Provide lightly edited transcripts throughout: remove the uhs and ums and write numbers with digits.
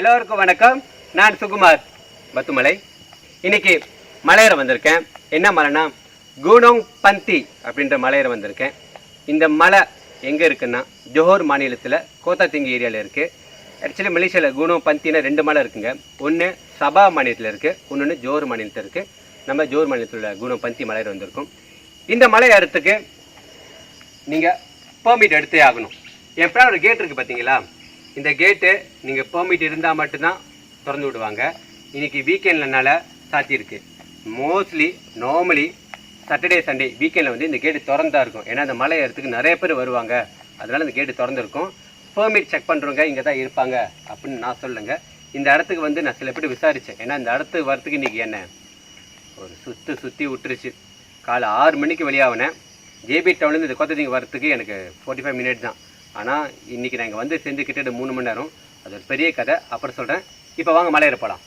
எல்லோருக்கும் வணக்கம். நான் சுகுமார் பத்துமலை. இன்னைக்கு மலையேற வந்திருக்கேன். என்ன மலைனா குனோங் பந்தி அப்படின்ற மலையேற வந்திருக்கேன். இந்த மலை எங்கே இருக்குன்னா ஜோஹர் மாநிலத்தில் கோத்தா திங்கி ஏரியாவில் இருக்குது. ஆக்சுவலி மலேசியாவில் குனோங் பந்தினா 2 மலை இருக்குங்க. ஒன்று சபா மாநிலத்தில் இருக்குது, இன்னொன்று ஜோஹர் மாநிலத்தில் இருக்குது. நம்ம ஜோஹர் மாநிலத்தில் உள்ள குனோங் பந்தி மலையேற வந்திருக்கோம். இந்த மலை ஏறத்துக்கு நீங்கள் பெர்மிட் எடுத்தே ஆகணும். என் பின்னாடி ஒரு கேட் இருக்குது பார்த்தீங்களா, இந்த கேட்டு நீங்கள் பெர்மிட் இருந்தால் மட்டும்தான் திறந்து விடுவாங்க. இன்றைக்கி வீக்கெண்ட்லனால சாத்தியிருக்கு. மோஸ்ட்லி நார்மலி சாட்டர்டே சண்டே வீக்கெண்டில் வந்து இந்த கேட்டு திறந்தா இருக்கும். ஏன்னா அந்த மலை ஏறத்துக்கு நிறைய பேர் வருவாங்க, அதனால் இந்த கேட்டு திறந்துருக்கும். பெர்மிட் செக் பண்ணுறவங்க இங்கே தான் இருப்பாங்க அப்படின்னு நான் சொல்லுங்க. இந்த இடத்துக்கு வந்து நான் சில பேர் விசாரித்தேன். ஏன்னா இந்த இடத்துக்கு வரத்துக்கு இன்றைக்கி என்ன ஒரு சுற்றி விட்டுருச்சு. காலை 6 மணிக்கு வெளியாகினேன். ஜேபி டவுன்லேருந்து இந்த கோத்தா வரத்துக்கு எனக்கு 45 மினிட்ஸ் தான். ஆனால் இன்றைக்கி நாங்கள் வந்து சேர்ந்து கிட்டத்தட்ட 3 மணி நேரம். அது ஒரு பெரிய கதை, அப்புறம் சொல்கிறேன். இப்போ வாங்க மலையேற போகலாம்.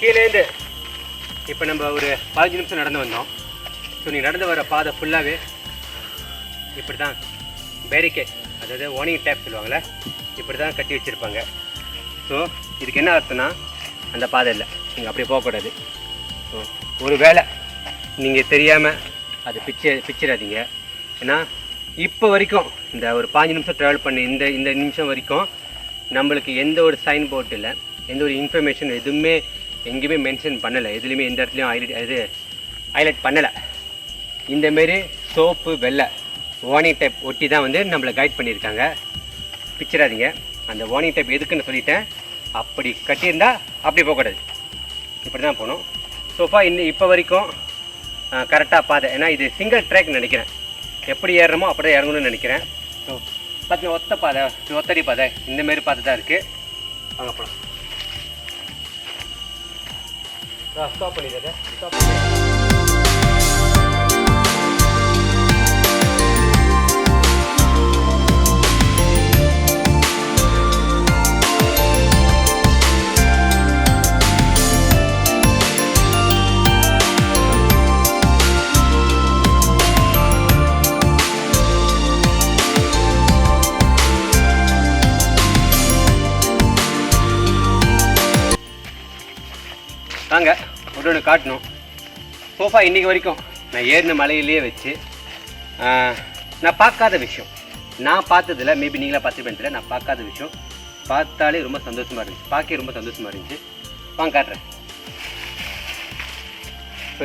கீழேருந்து இப்போ நம்ம ஒரு 15 நிமிஷம் நடந்து வந்தோம். ஸோ நீ நடந்து வர பாதை ஃபுல்லாகவே இப்படி தான் பேரிகேட், அதாவது வார்னிங் டேப் சொல்லுவாங்களே, இப்படி தான் கட்டி வச்சுருப்பாங்க. ஸோ இதுக்கு என்ன அர்த்தம்னா அந்த பாதை இல்லை, நீங்கள் அப்படியே போகக்கூடாது. ஸோ ஒரு வேளை நீங்கள் தெரியாமல் அது பிச்சிடாதீங்க. ஏன்னா இப்போ வரைக்கும் இந்த ஒரு 15 நிமிஷம் ட்ராவல் பண்ணி இந்த நிமிஷம் வரைக்கும் நம்மளுக்கு எந்த ஒரு சைன் போர்ட் இல்லை, எந்த ஒரு இன்ஃபர்மேஷன் எதுவுமே எங்கேயுமே மென்ஷன் பண்ணலை. எதுலேயுமே எந்த இடத்துலையும் ஹைலைட் பண்ணலை. இந்தமாரி சோப்பு வெள்ளை வார்னிங் டைப் ஒட்டி தான் வந்து நம்மளை கைட் பண்ணியிருக்காங்க. பிச்சிடாதீங்க. அந்த வார்னிங் டைப் எதுக்குன்னு சொல்லிட்டேன். அப்படி கட்டியிருந்தால் அப்படி போகக்கூடாது, இப்படி தான் போகணும். சோஃபா இப்போ வரைக்கும் கரெக்டாக பாதை. ஏன்னா இது சிங்கிள் ட்ராக் நினைக்கிறேன். எப்படி ஏறுறமோ அப்படி தான் இறங்கணும்னு நினைக்கிறேன். ஸோ பார்த்தீங்கன்னா ஒத்த பாதை, ஒத்தடி பாதை, இந்தமாரி பாதை தான் இருக்குது. வாங்க போகலாம். ஸ்டாப் பண்ணிடுறேன். ஸ்டாப் பண்ணி வாங்க ஒன்று காட்டணும். சோஃபா இன்றைக்கி வரைக்கும் நான் ஏறின மலையிலேயே வச்சு நான் பார்க்காத விஷயம், நான் பார்த்ததில்ல, மேபி நீங்களாக பார்த்துருப்பேன், நான் பார்க்காத விஷயம் பார்த்தாலே ரொம்ப சந்தோஷமாக இருந்துச்சு. பார்க்க ரொம்ப சந்தோஷமாக இருந்துச்சு. வாங்க காட்டுறேன்.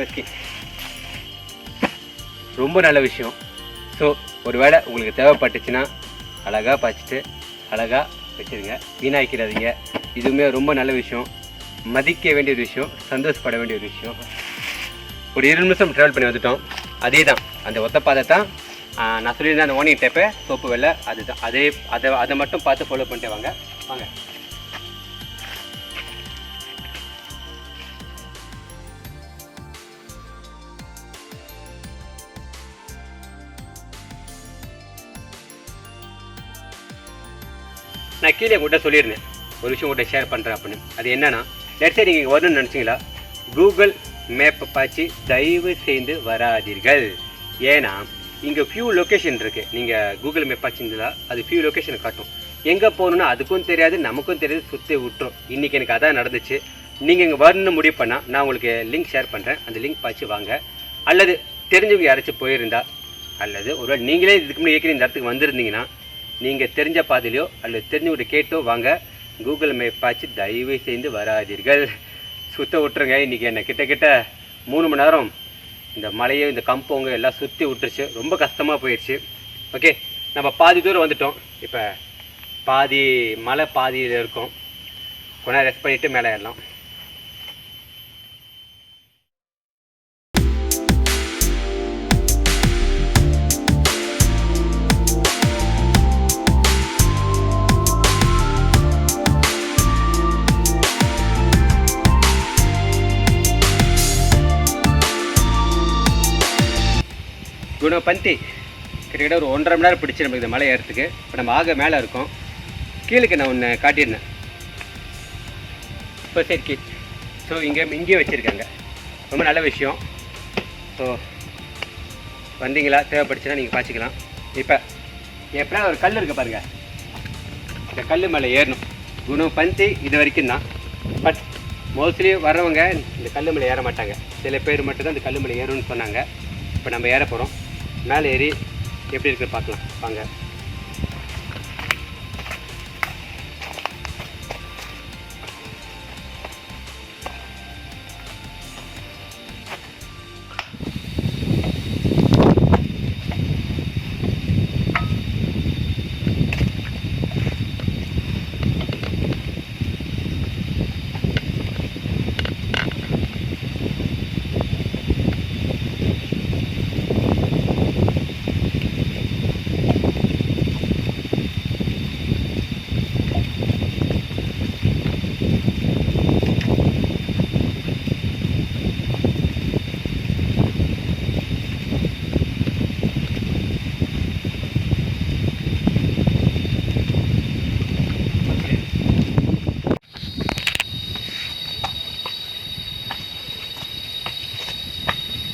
ஓகே, ரொம்ப நல்ல விஷயம். ஸோ ஒரு வேளை உங்களுக்கு தேவைப்பட்டுச்சுன்னா அழகாக பார்த்துட்டு அழகாக வச்சுருங்க, வீணாக்கிறாதீங்க. இதுவுமே ரொம்ப நல்ல விஷயம், மதிக்க வேண்டிய ஒரு விஷயம், சந்தோஷப்பட வேண்டிய ஒரு விஷயம். ஒரு 20 நிமிஷம் ட்ராவல் பண்ணி வந்துட்டோம். அதே தான் அந்த ஒத்த பாதை தான் நான் சொல்லியிருந்தேன். அந்த வார்னிங் டேப்பை சோப்பு வெள்ளை அதுதான். அதை மட்டும் பார்த்து ஃபாலோ பண்ணிட்டு வாங்க. நான் கீழே உங்கள்கிட்ட சொல்லியிருந்தேன் ஒரு விஷயம் உங்கள்கிட்ட ஷேர் பண்ணுறேன் அப்படின்னு. அது என்னன்னா, லெட்ஸ் சே நீங்கள் வரணும்னு நினச்சிங்களா, கூகுள் மேப்பை பார்த்து தயவு செய்து வராதீர்கள். ஏன்னா இங்கே ஃபியூ லொக்கேஷன் இருக்குது. நீங்கள் கூகுள் மேப் பார்த்துருந்தா அது ஃபியூ லொக்கேஷனை காட்டும். எங்கே போகணுன்னா அதுக்கும் தெரியாது, நமக்கும் தெரியாது, சுற்றி விட்டுரும். இன்றைக்கி எனக்கு அதான் நடந்துச்சு. நீங்கள் இங்கே வரணும்னு முடிவு பண்ணால் நான் உங்களுக்கு லிங்க் ஷேர் பண்ணுறேன், அந்த லிங்க் பார்த்து வாங்க. அல்லது தெரிஞ்சவங்க யாராச்சும் போயிருந்தா, அல்லது ஒருவேளை நீங்களே இதுக்கு முன்னாடி ஏற்கனவே இந்த இடத்துக்கு வந்திருந்தீங்கன்னா நீங்கள் தெரிஞ்ச பாதையிலையோ அல்லது தெரிஞ்சவங்கள்ட்ட கேட்டோ வாங்க. கூகுள் மேப் பார்த்து தயவு செய்து வராதீர்கள், சுற்ற விட்டுருங்க. இன்றைக்கி என்னை கிட்ட 3 மணி நேரம் இந்த மலையை இந்த கம்பவுங்க எல்லாம் சுற்றி விட்டுருச்சு, ரொம்ப கஷ்டமாக போயிடுச்சு. ஓகே, நம்ம பாதி தூரம் வந்துட்டோம். இப்போ பாதி மலை பாதியில் இருக்கோம். கொஞ்ச நேரம் ரெஸ்ட் பண்ணிவிட்டு மேலே ஏறலாம். குணபந்தி கிட்டத்தட்ட ஒரு 1.5 மணி நேரம் பிடிச்சி நம்மளுக்கு இந்த மலை ஏறத்துக்கு. இப்போ நம்ம ஆக மேலே இருக்கோம். கீழுக்கு நான் ஒன்று காட்டியிருந்தேன். இப்போ சரி கீழ். ஸோ இங்கேயே வச்சுருக்காங்க, ரொம்ப நல்ல விஷயம். ஸோ வந்தீங்களா, தேவைப்படுச்சுன்னா நீங்கள் பார்த்துக்கலாம். இப்போ எப்படின்னா ஒரு கல் இருக்குது பாருங்கள், இந்த கல் மேலே ஏறணும். குணபந்தி இது வரைக்கும் தான். பட் மோஸ்ட்லி வர்றவங்க இந்த கல் மேலே ஏற மாட்டாங்க. சில பேர் மட்டும்தான் இந்த கல் மேலே ஏறணும்னு சொன்னாங்க. இப்போ நம்ம ஏற போகிறோம். மேலே ஏறி எப்படி இருக்குது பார்க்கலாம் வாங்க.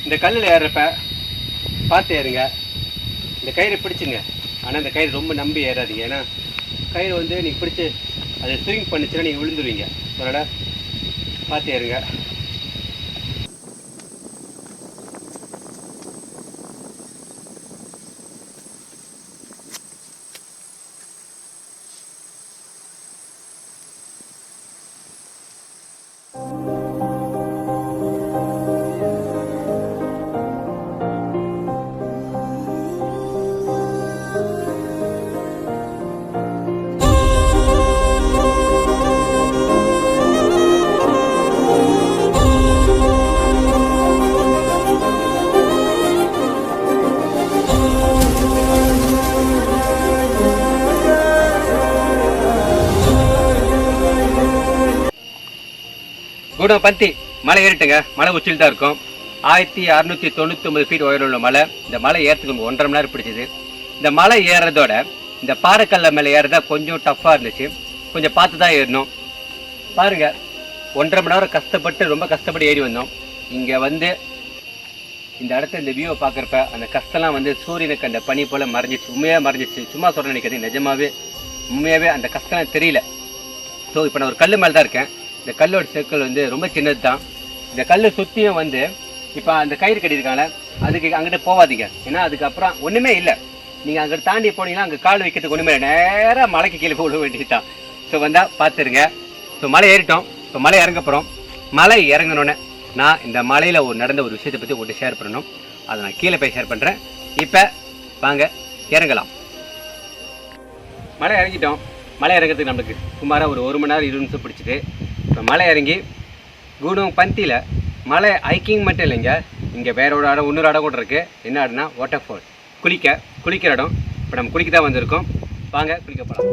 இந்த கல்லில் ஏறுறப்ப பார்த்து ஏறுங்க. இந்த கயிறு பிடிச்சிங்க, ஆனால் இந்த கயிறு ரொம்ப நம்பி ஏறாதீங்க. ஏன்னா கயிறு வந்து நீங்கள் பிடிச்சி அதை ஸ்விங் பண்ணிச்சுன்னா நீங்கள் விழுந்துருவீங்க. அதனால் பார்த்து ஏறுங்க. குணபந்தி மலை ஏறிட்டுங்க. மலை உச்சியில் தான் இருக்கும். 1699 ஃபீட் உயரம் உள்ள மலை. இந்த மலை ஏறத்துக்கு 1.5 மணி நேரம் பிடிச்சிது. இந்த மலை ஏறுறதோட இந்த பாறைக்கல்ல மேலே ஏறதா கொஞ்சம் டஃப்பாக இருந்துச்சு. கொஞ்சம் பார்த்து தான் ஏறணும். பாருங்கள், 1.5 மணி நேரம் கஷ்டப்பட்டு ரொம்ப கஷ்டப்பட்டு ஏறி வந்தோம். இங்கே வந்து இந்த இடத்த இந்த வியூவை பார்க்குறப்ப அந்த கஷ்டம்லாம் வந்து சூரியனுக்கு அந்த பனி போல் மறைஞ்சிச்சு, உண்மையாக மறைஞ்சிச்சு. சும்மா சொல்ல நினைக்காது, நிஜமாவே உண்மையாகவே அந்த கஷ்டம்லாம் தெரியல. ஸோ இப்போ நான் ஒரு கல் மேலே தான் இருக்கேன். இந்த கல்லோட சர்க்கிள் வந்து ரொம்ப சின்னது தான். இந்த கல் சுற்றியும் வந்து இப்போ அந்த கயிறு கட்டியிருக்காங்க, அதுக்கு அங்கிட்ட போகாதீங்க. ஏன்னா அதுக்கப்புறம் ஒன்றுமே இல்லை. நீங்கள் அங்கிட்ட தாண்டி போனீங்கன்னா அங்கே கால் வைக்கிறதுக்கு ஒன்றுமே இல்லை, நேராக மலைக்கு கீழே போட வேண்டியது தான். ஸோ வந்தால் பார்த்துருங்க. ஸோ மலை ஏறிட்டோம். இப்போ மலை இறங்க போகிறோம். மலை இறங்கணுன்னே நான் இந்த மலையில் நடந்த ஒரு விஷயத்தை பற்றி உங்கள்கிட்ட ஷேர் பண்ணணும். அதை நான் கீழே போய் ஷேர் பண்ணுறேன். இப்போ வாங்க இறங்கலாம். மலை இறங்கிட்டோம். மலை இறங்கிறதுக்கு நம்மளுக்கு சுமாராக ஒரு 1 மணி நேரம் 20 நிமிஷம் பிடிச்சிது. இப்போ மலை இறங்கி குணபந்தியில் மலை ஹைக்கிங் மட்டும் இல்லைங்க, இங்கே வேற ஒரு இடம், இன்னொரு இடம் கூட இருக்குது. என்ன இடம்னா வாட்டர் ஃபால், குளிக்கிற இடம். இப்போ நம்ம குளிக்க தான் வந்திருக்கோம். வாங்க குளிக்க போகலாம்.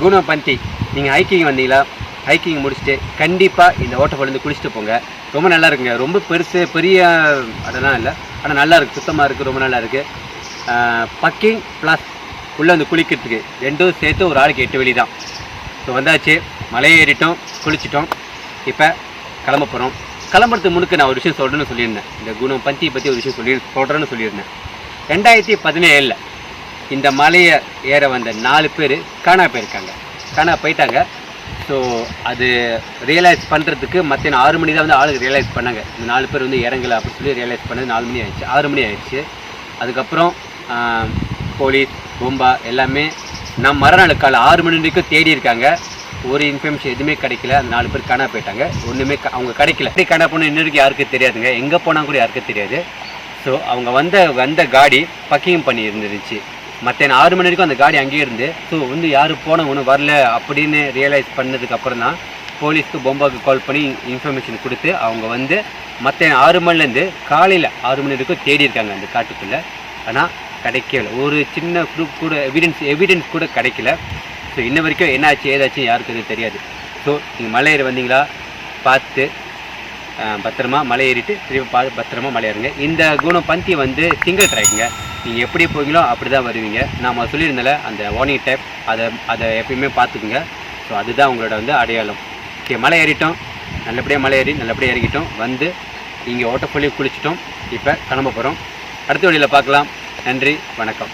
குணம்பந்தி நீங்கள் ஹைக்கிங் வந்தீங்களா, ஹைக்கிங் முடிச்சுட்டு கண்டிப்பாக இந்த வாட்டர்ஃபால் குளிச்சுட்டு போங்க. ரொம்ப நல்லா இருக்குங்க. ரொம்ப பெரிய அதெல்லாம் இல்லை, ஆனால் நல்லா இருக்குது, சுத்தமாக இருக்குது, ரொம்ப நல்லா இருக்குது. பக்கிங் ப்ளஸ் உள்ளே குளிக்கிறதுக்கு ரெண்டும் சேர்த்து ஒரு ஆளுக்கு 8 வழி தான். ஸோ வந்தாச்சு, மலையை ஏறிட்டோம், குளிச்சிட்டோம். இப்போ கிளம்ப போகிறோம். கிளம்புறதுக்கு முன்னுக்கு நான் ஒரு விஷயம் சொல்கிறேன்னு சொல்லியிருந்தேன். இந்த குணம்பந்தி பற்றி ஒரு விஷயம் சொல்கிறேன்னு சொல்லியிருந்தேன். 2017 இந்த மலையை ஏற வந்த 4 பேர் காணா போயிட்டாங்க. ஸோ அது ரியலைஸ் பண்ணுறதுக்கு மத்தியானம் 6 மணி தான் வந்து ஆளுக்கு ரியலைஸ் பண்ணாங்க. இந்த 4 பேர் வந்து இறங்கலை அப்படின்னு சொல்லி ரியலைஸ் பண்ணது 6 மணி ஆயிடுச்சு. அதுக்கப்புறம் போலீஸ் பொம்பா எல்லாமே நான் மறுநாள் காலை 6 மணி வரைக்கும் தேடி இருக்காங்க. ஒரு இன்ஃபர்மேஷன் எதுவுமே கிடைக்கல. அந்த 4 பேர் காணா போயிட்டாங்க. ஒன்றுமே அவங்க கிடைக்கல. எப்படி காணா போனால் இன்னொருக்கு யாருக்கும் தெரியாதுங்க, எங்கே போனால் கூட யாருக்கும் தெரியாது. ஸோ அவங்க வந்த காடி பக்கிங் பண்ணி இருந்துருச்சு. மத்தியானம் 6 மணி வரைக்கும் அந்த காடி அங்கேயே இருந்து. ஸோ வந்து யாரும் போனவங்க ஒன்றும் வரல அப்படின்னு ரியலைஸ் பண்ணதுக்கப்புறம் தான் போலீஸ்க்கு பொம்பாவுக்கு கால் பண்ணி இன்ஃபர்மேஷன் கொடுத்து அவங்க வந்து மத்தியானம் 6 மணிலேருந்து காலையில் 6 மணி வரைக்கும் தேடி இருக்காங்க அந்த காட்டுக்குள்ளே. ஆனால் கிடைக்கல. ஒரு சின்ன ப்ரூஃப் கூட எவிடன்ஸ் கூட கிடைக்கல. ஸோ இன்ன வரைக்கும் என்ன ஆச்சு ஏதாச்சும் யாருக்கு எதுவும் தெரியாது. ஸோ நீங்கள் மலை ஏறி வந்தீங்களா பார்த்து பத்திரமா மலை ஏறிட்டு திரும்பி பத்திரமா மலை ஏறுங்க. இந்த குணம்பந்தி வந்து சிங்கிள் ட்ராக்குங்க. நீங்கள் எப்படி போவீங்களோ அப்படி தான் வருவீங்க. நாம் சொல்லியிருந்தால அந்த வார்னிங் டேப் அதை எப்பயுமே பார்த்துக்குங்க. ஸோ அதுதான் உங்களோட வந்து அடையாளம். ஓகே, மலை ஏறிட்டோம், நல்லபடியாக மலை ஏறி நல்லபடியாக இறங்கிட்டோம். வந்து இங்கே வாட்டர்ஃபால்லையும் குளிச்சிட்டோம். இப்போ கிளம்ப போகிறோம். அடுத்த வழியில் பார்க்கலாம். நன்றி, வணக்கம்.